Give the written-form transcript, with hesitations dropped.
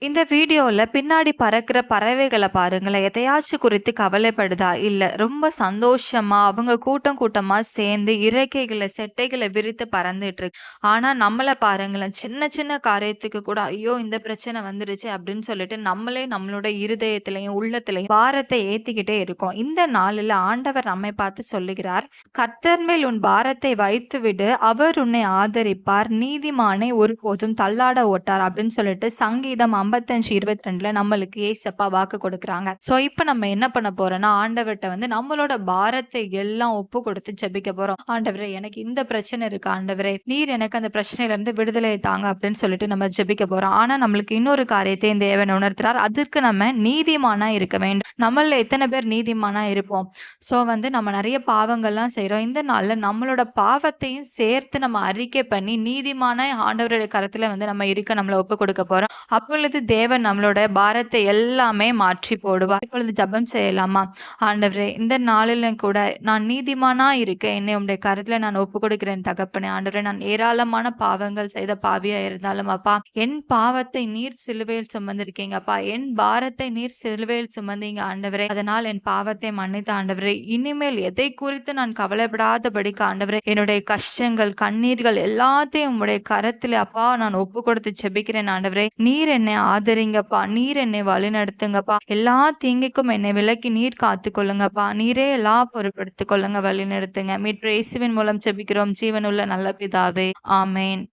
இந்த வீடியோல பின்னாடி பறக்கிற பறவைகள பாருங்களேன். எதையாச்சும் குறித்து கவலைப்படுதா? இல்ல. ரொம்ப சந்தோஷமா அவங்க கூட்டம் கூட்டமா சேர்ந்து இறக்கைகள, செட்டைகள விரித்து பறந்துட்டு இருக்கு. ஆனா நம்மள பாருங்களேன். சின்ன சின்ன காரியத்துக்கு கூட, "ஐயோ! இந்த பிரச்சனை வந்துருச்சு" அப்படின்னு சொல்லிட்டு நம்மளே நம்மளோட இருதயத்திலயும், உள்ளத்திலயும் பாரத்தை ஏத்திக்கிட்டே இருக்கோம். இந்த நாளில ஆண்டவர் நம்மை பார்த்து சொல்லுகிறார், "கர்த்தர் மேல் உன் பாரத்தை வைத்துவிடு. அவர் உன்னை ஆதரிப்பார். நீதிமானை ஒருபோதும் தள்ளாட ஓட்டார்" அப்படின்னு சொல்லிட்டு சங்கீதம் 55:22 நம்மளுக்கு ஏசப்பா வாக்கு கொடுக்குறாங்க. சோ இப்ப நம்ம என்ன பண்ண போறோம்னா, ஆண்டவர்ட்ட வந்து நம்மளோட பாரத்தை எல்லாம் ஒப்பு கொடுத்து ஜெபிக்க போறோம். ஆண்டவரே எனக்கு இந்த பிரச்சனை இருக்கு ஆண்டவரே. நீர் எனக்கு அந்த பிரச்சனையில இருந்து விடுதலை தாங்க அப்படின்னு சொல்லிட்டு நம்ம ஜெபிக்க போறோம். ஆனா நம்மளுக்கு இன்னொரு காரியத்தையும் தேவன் உணர்த்துறார். அதற்கு நம்ம நீதிமானா இருக்க வேண்டும். நம்மள்ல எத்தன பேர் நீதிமானா இருப்போம்? சோ வந்து நம்ம நெறைய பாவங்கள்லாம் செய்றோம். இந்த நாள்ல நம்மளோட பாவத்தையும் சேர்த்து நம்ம அறிக்கை பண்ணி நீதிமான ஆண்டவருடைய கரத்துல வந்து நம்ம இருக்க நம்மள ஒப்பு கொடுக்க போறோம். அப்பொழுது தேவன் நம்மளோட பாரத்தை எல்லாமே மாற்றி போடுவார். இப்பொழுது ஜெபம் செய்யலாமா? ஆண்டவரே, இந்த நாளிலும் கூட நான் நீதிமானா இருக்க என்னை உம்முடைய கரத்துல நான் ஒப்புக் கொடுக்கிறேன் தகப்பனே. ஆண்டவரே, நான் ஏராளமான பாவங்கள் செய்த பாவியா இருந்தாலும் அப்பா, என் பாவத்தை நீர் சிலுவையில் சுமந்திருக்கீங்க அப்பா. என் பாரத்தை நீர் சிலுவையில் சுமந்தீங்க ஆண்டவரே. அதனால் என் பாவத்தை மன்னித்த ஆண்டவரே, இனிமேல் எதை குறித்து நான் கவலைப்படாதபடிக்கு ஆண்டவரே, என்னுடைய கஷ்டங்கள், கண்ணீர்கள் எல்லாத்தையும் உம்முடைய கரத்திலே அப்பா நான் ஒப்புக் கொடுத்து ஜெபிக்கிறேன் ஆண்டவரே. நீர் என்னை ஆதரிங்கப்பா. நீர் என்னை வழிநடத்துங்கப்பா. எல்லா தீங்குக்கும் என்னை விலக்கி நீர் காத்துக்கொள்ளுங்கப்பா. நீரே எல்லாம் பொறுப்படுத்திக் கொள்ளுங்க, வழிநடத்துங்க. மீட்பர் இயேசுவின் மூலம் ஜெபிக்கிறோம் ஜீவனுள்ள நல்ல பிதாவே. ஆமென்.